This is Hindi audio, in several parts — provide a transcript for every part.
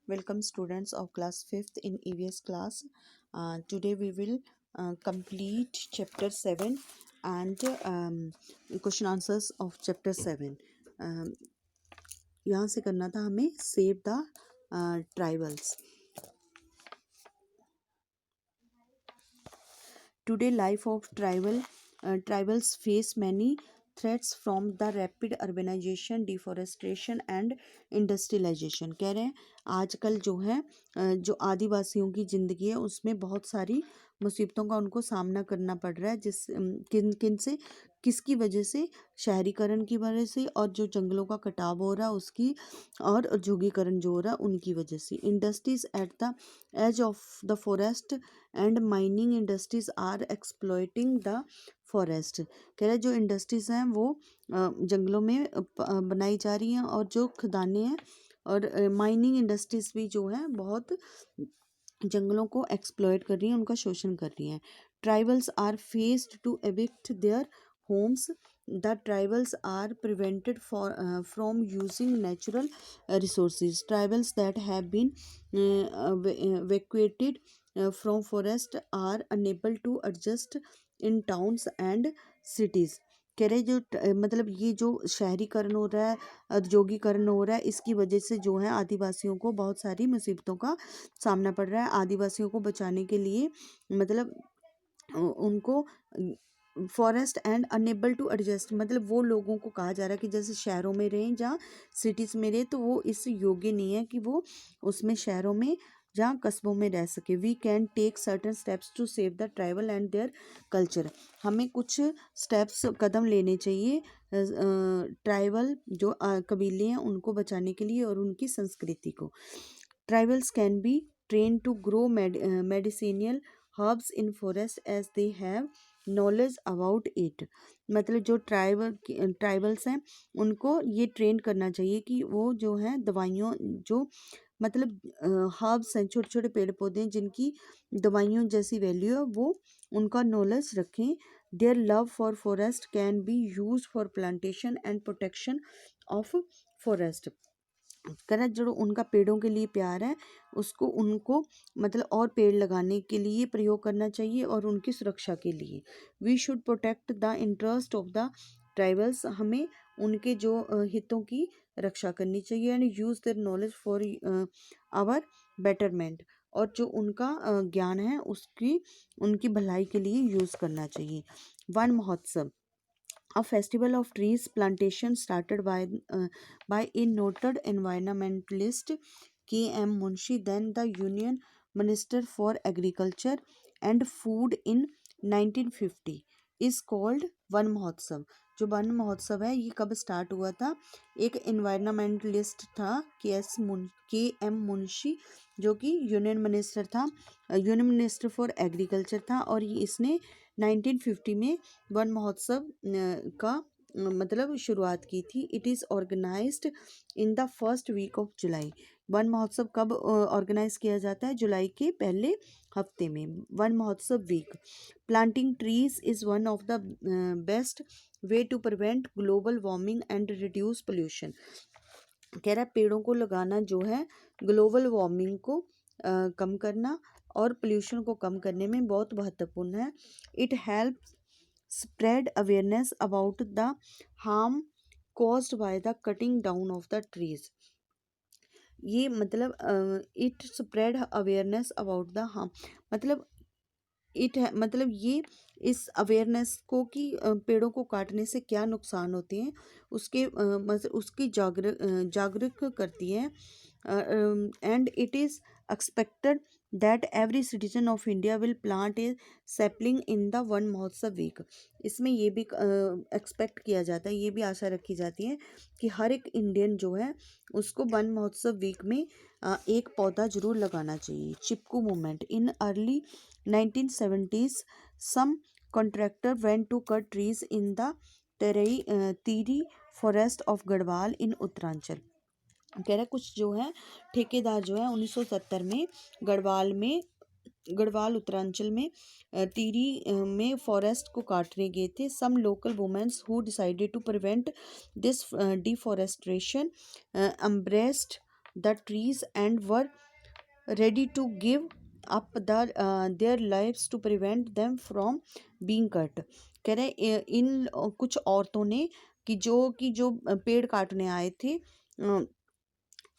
Welcome students of class 5th in EVS class. Today we will complete chapter 7 and question answers of chapter 7. Um, यहाँ से करना था हमें save the tribals. Today life of tribals face many threats from the rapid urbanization, deforestation and industrialization. कह रहे हैं आजकल जो है जो आदिवासियों की ज़िंदगी है उसमें बहुत सारी मुसीबतों का उनको सामना करना पड़ रहा है जिस किन किन से किसकी वजह से शहरीकरण की वजह से और जो जंगलों का कटाव हो रहा है उसकी और औद्योगिकरण जो हो रहा है उनकी वजह से industries at the edge of the forest and mining industries are exploiting the forest. कह रहे जो इंडस्ट्रीज हैं वो जंगलों में बनाई जा रही हैं और जो खदानें हैं और माइनिंग इंडस्ट्रीज भी जो हैं बहुत जंगलों को एक्सप्लॉइट कर रही हैं, उनका शोषण कर रही हैं. Tribals are forced to evict their homes. The tribals are prevented from using natural resources. Tribals that have been evacuated from forest are unable to adjust in towns and cities. कह रहे जो मतलब ये जो शहरीकरण हो रहा है, औद्योगिकरण हो रहा है, इसकी वजह से जो है आदिवासियों को बहुत सारी मुसीबतों का सामना पड़ रहा है. आदिवासियों को बचाने के लिए मतलब उनको forest and unable to adjust मतलब वो लोगों को कहा जा रहा है कि जैसे शहरों में रहें जहाँ सिटीज़ में रहे तो वो इस योग्य नहीं है कि वो उसमें शहरों में जहाँ कस्बों में रह सके. We can take certain steps to save the tribal and their culture. हमें कुछ स्टेप्स कदम लेने चाहिए ट्राइबल जो कबीले हैं उनको बचाने के लिए और उनकी संस्कृति को. Tribals can be trained to grow medicinal herbs in forest as they have knowledge about it. मतलब जो ट्राइबल्स हैं उनको ये ट्रेन करना चाहिए कि वो जो है दवाइयों जो मतलब हर्ब्स हैं छोटे छोटे पेड़ पौधे हैं जिनकी दवाइयों जैसी वैल्यू है वो उनका नॉलेज रखें. Their love for forest can be use for plantation and protection of forest. करा जो उनका पेड़ों के लिए प्यार है उसको उनको मतलब और पेड़ लगाने के लिए प्रयोग करना चाहिए और उनकी सुरक्षा के लिए. We should protect the interest of the tribals. हमें उनके जो हितों की रक्षा करनी चाहिए and use their knowledge for our betterment. और जो उनका ज्ञान है उसकी उनकी भलाई के लिए यूज़ करना चाहिए. वन महोत्सव, a festival of trees plantation started by a noted environmentalist K.M. Munshi, then the Union Minister for Agriculture and Food in 1950, is called one महोत्सव. जो वन महोत्सव है ये कब स्टार्ट हुआ था? एक इन्वायरमेंटलिस्ट था के एम मुंशी जो कि यूनियन मिनिस्टर था, यूनियन मिनिस्टर फॉर एग्रीकल्चर था और इसने 1950 में वन महोत्सव का मतलब शुरुआत की थी. It is organised in the first week of July. Van Mahotsav कब ऑर्गेनाइज किया जाता है? जुलाई के पहले हफ्ते में. Van Mahotsav week. Planting trees is one of the best way to prevent global warming and reduce pollution. कह रहा है पेड़ों को लगाना जो है ग्लोबल वार्मिंग को कम करना और पोल्यूशन को कम करने में बहुत महत्वपूर्ण है. It help spread awareness about the harm caused by the cutting down of the trees. ये मतलब it spread awareness about the harm मतलब इट है मतलब ये इस अवेयरनेस को कि पेड़ों को काटने से क्या नुकसान होते हैं उसके मतलब उसकी जागरूक करती है. And it is expected that every citizen of India will plant A sapling in the one Mahotsav week. इसमें ये भी एक्सपेक्ट किया जाता है, ये भी आशा रखी जाती है कि हर एक इंडियन जो है उसको वन महोत्सव वीक में एक पौधा जरूर लगाना चाहिए. Chipko movement. In early 1970s some contractor went to cut trees in the Tiri forest of Garhwal in Uttaranchal. कह रहा है कुछ जो है ठेकेदार जो है 1970 में गढ़वाल उत्तरांचल में टीरी में फॉरेस्ट को काटने गए थे. Some local womens who decided to prevent this deforestation embraced the trees and were ready to give up their lives to prevent them from being cut। कह रहे इन कुछ औरतों ने कि जो पेड़ काटने आए थे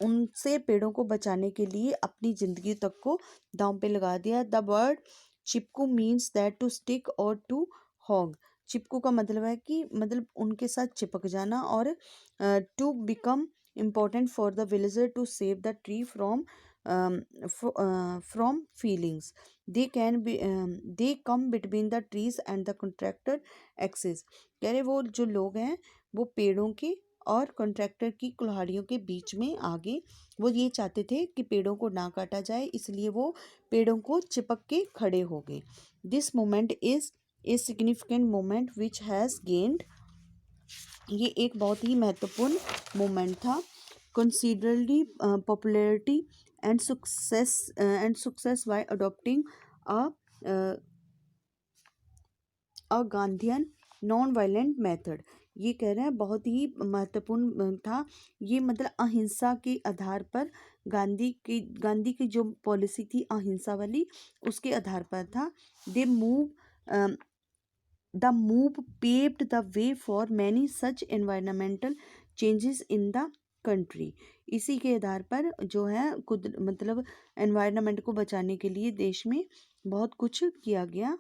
उनसे पेड़ों को बचाने के लिए अपनी जिंदगी तक को दांव पे लगा दिया। The word Chipko means that to stick or to hug. Chipko का मतलब है कि मतलब उनके साथ चिपक जाना, और to become important for the villager to save the tree from fellings. They come between the trees and the contractor axes. कह रहे वो जो लोग हैं वो पेड़ों के और कॉन्ट्रैक्टर की कुल्हाड़ियों के बीच में आगे, वो ये चाहते थे कि पेड़ों को ना काटा जाए, इसलिए वो पेड़ों को चिपक के खड़े हो गए। This moment is a significant moment which has gained, ये एक बहुत ही महत्वपूर्ण मोमेंट था, considerably popularity and success by adopting a Gandhian non violent method. ये कह रहे हैं बहुत ही महत्वपूर्ण था ये, मतलब अहिंसा के आधार पर गांधी की जो पॉलिसी थी अहिंसा वाली, उसके आधार पर था। They move the move paved the way for many such environmental changes in the country. इसी के आधार पर जो है खुद मतलब एनवायरनमेंट को बचाने के लिए देश में बहुत कुछ किया गया।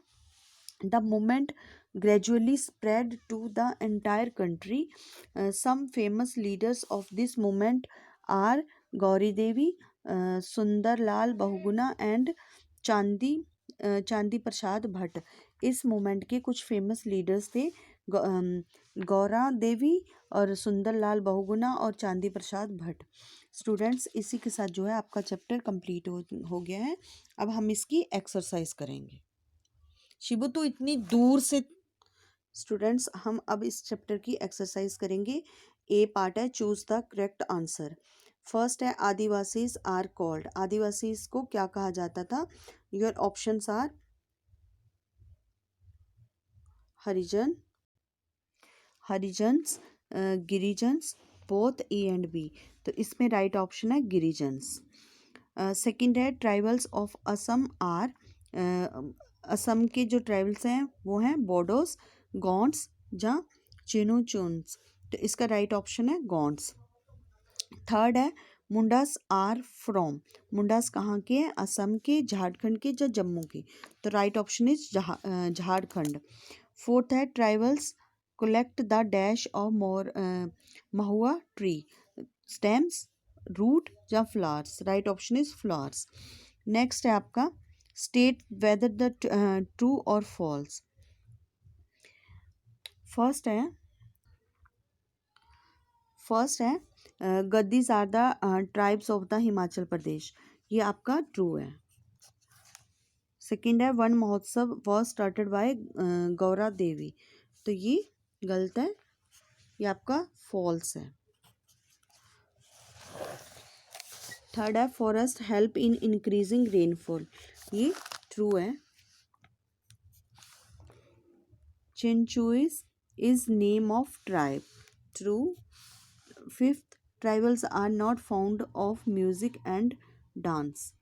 The movement gradually spread to the entire country. Some famous leaders of this movement are Gauri Devi, Sundar Lal Bahuguna and चांदी प्रसाद भट्ट। इस मूवमेंट के कुछ फेमस लीडर्स थे गौरा देवी और सुंदर लाल बहुगुणा और चांदी प्रसाद भट्ट। स्टूडेंट्स, इसी के साथ जो है आपका चैप्टर कंप्लीट हो गया है। अब हम इसकी एक्सरसाइज करेंगे। शिबू तो इतनी दूर से। स्टूडेंट्स, हम अब इस चैप्टर की एक्सरसाइज करेंगे। ए पार्ट है choose the correct answer. First है आदिवासीज आर कॉल्ड। आदिवासीज को क्या कहा जाता था? Your options are Harijan, Harijans, Girijans, both A and B. तो इसमें राइट ऑप्शन है गिरिजन्स। सेकंड है tribals of Assam are. Assam के जो ट्राइबल्स हैं वो हैं बोडोस, गॉन्ड्स या चिनुचुन्स। तो इसका राइट ऑप्शन है गॉन्ड्स। थर्ड है मुंडास आर फ्रॉम। मुंडास कहाँ के हैं? असम के, झारखंड के या जम्मू के। तो right option is Jharkhand. Fourth है tribals collect the dash of mahua tree, stems, root या flowers. Right option is flowers. Next है आपका state whether the true or false. First है Gaddis are the tribes of the Himachal Pradesh. ये आपका ट्रू है। सेकंड है Van Mahotsav was started by Gaura Devi. तो ये गलत है, ये आपका फॉल्स है। थर्ड है forest help in increasing rainfall. ये ट्रू है। Chenchus is name of tribe. True. Fifth tribals are not found of music and dance.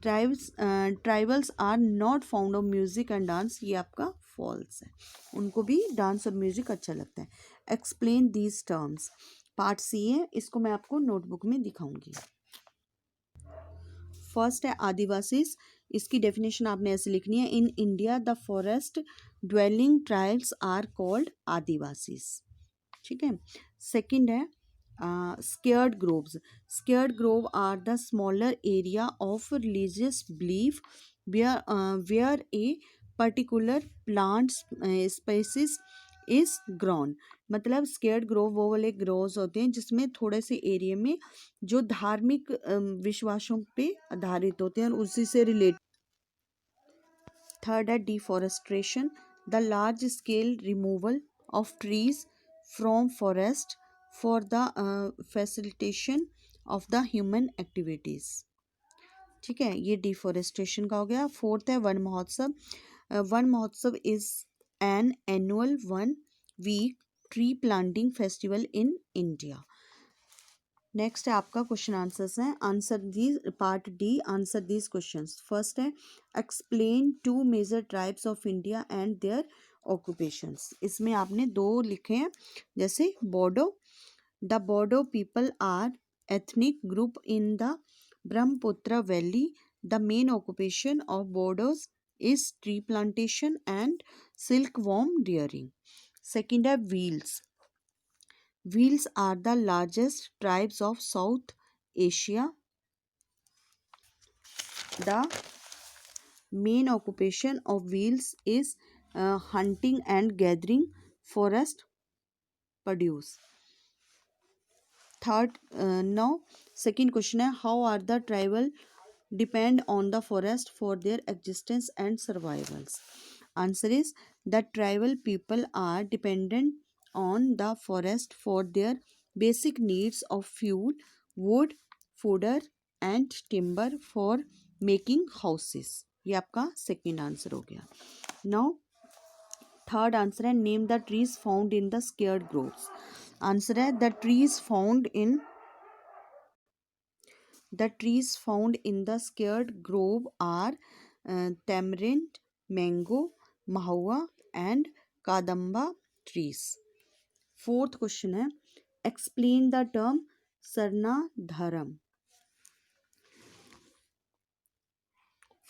Tribals are not found of music and dance. ये आपका फॉल्स है, उनको भी डांस और म्यूजिक अच्छा लगता है। Explain these terms. Part C है, इसको मैं आपको नोटबुक में दिखाऊंगी। फर्स्ट है आदिवासीज। इसकी डेफिनेशन आपने ऐसे लिखनी है, in India the forest dwelling tribes are called Adivasis. ठीक है। सेकंड है sacred groves. Sacred grove are the smaller area of religious belief where a particular plant species is grown. मतलब स्केयर्ड ग्रोव वो वाले ग्रोव्स होते हैं जिसमें थोड़े से एरिया में जो धार्मिक विश्वासों पे आधारित होते हैं और उसी से रिलेट। थर्ड है deforestation, the large scale removal of trees from forest for the facilitation of the human activities. ठीक है, ये डिफॉरेस्टेशन का हो गया। फोर्थ है Van Mahotsav. Van Mahotsav is an annual 1 week tree planting festival in India. Next है आपका क्वेश्चन आंसर्स हैं। Answer the part D, answer these questions. First है explain two major tribes of India and their occupations. इसमें आपने दो लिखे हैं, जैसे Bodo, the Bodo people are ethnic group in the Brahmaputra Valley. The main occupation of Bodos is tree plantation and silkworm rearing. Second है Wheels. Wheels are the largest tribes of South Asia. The main occupation of Wheels is hunting and gathering forest produce. Third, now second question है how are the tribal depend on the forest for their existence and survivals. Answer is that tribal people are dependent on the forest for their basic needs of fuel, wood, fodder and timber for making houses. ये आपका सेकेंड आंसर हो गया. नाउ थर्ड आंसर है name the trees found in the scared groves. Answer है the trees found in the scared grove are tamarind, mango, mahua and kadamba trees. Fourth question है explain the term sarna dharam.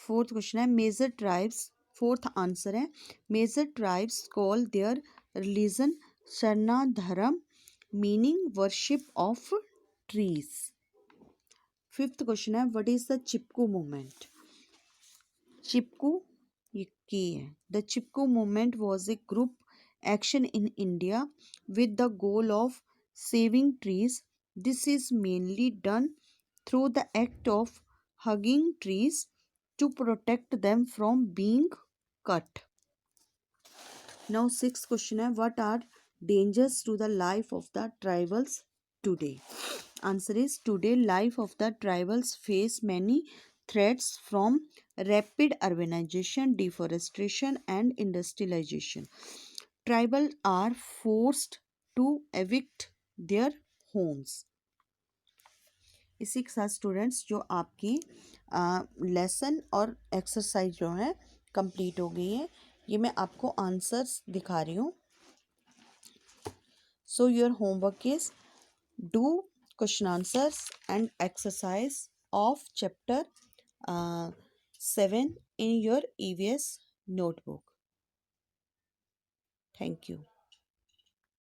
Fourth question है major tribes. Fourth answer है major tribes call their religion sarna dharam, meaning worship of trees. Fifth question है what is the Chipko movement. Chipko ये की है. The Chipko movement was a group action in India with the goal of saving trees. This is mainly done through the act of hugging trees to protect them from being cut. Now six question है what are dangers to the life of the tribals today. Answer is today life of the tribals face many threats from rapid urbanization, deforestation and industrialization. Tribals are forced to evict their homes. इसी के साथ स्टूडेंट्स जो आपकी लेसन और एक्सरसाइज जो है कंप्लीट हो गई है. ये मैं आपको आंसर्स दिखा रही हूँ. So your homework is do question answers and exercise of chapter 7 in your EVS notebook. Thank you.